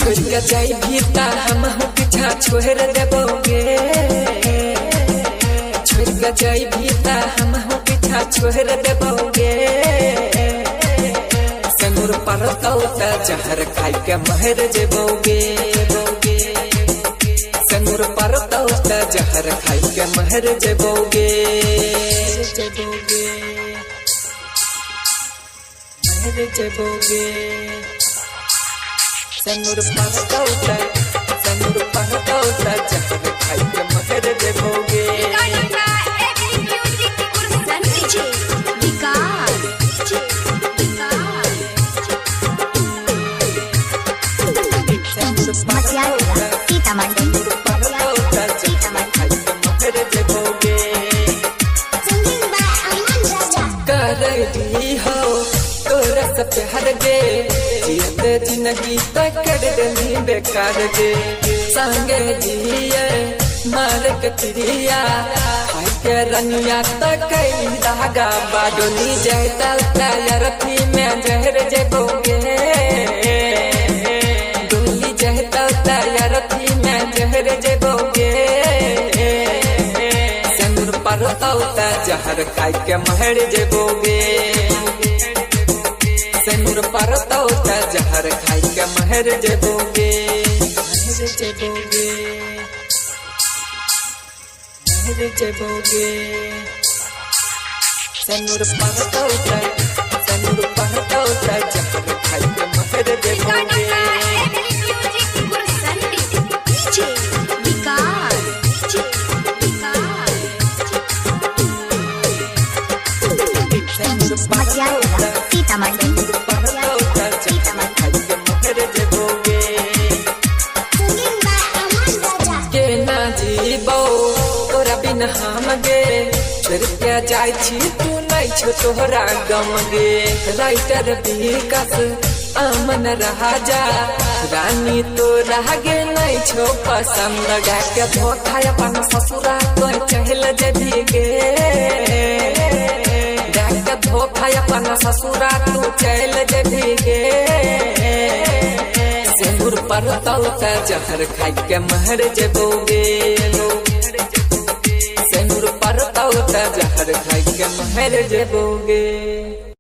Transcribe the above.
छोड़ के जाई भीता हम पीछा छोड़ देबोगे, छोड़ के जाई भीता हम पीछा छोड़ देबोगे। संगुर पर तौता जहर खाई के महर जेबोगे, संगुर पर तौता जहर खाई के महर जेबोगे, महर जेबोगे। संगुर पर तौता जहर खाई के महर जेबोगे। हो तोरा से प्यार गे जीते जिंदगी तक कर देनी बेकार गे। संगे जिए मार के तिरिया हाय के रनिया तक धागा बाडोली जहता रथी में जहर जेबोगे, डोली जहता रथी में जहर जेबोगे। संगुर पर तौता जहर खाई के महर जेबोगे, संगुर पर तौता जहर खाई के महर जेबोगे, महर जेबोगे, महर जेबोगे। संगुर पर तौता जहर खाई के महर जेबोगे। हम गे छोड़ के जाई छी तू नहीं छो तोहरा गम गे। राइटर विकास अमन राजा रानी तो रह गे नहीं छो पसंद गा के धोखा अपन ससुरा तो चहल जभी गे, गा के धोखा अपन ससुरा तू चल जभी गे। सिंदूर पर तौता जहर खाई के महर जेबोगे, जहर खाई के महर जेबोगे।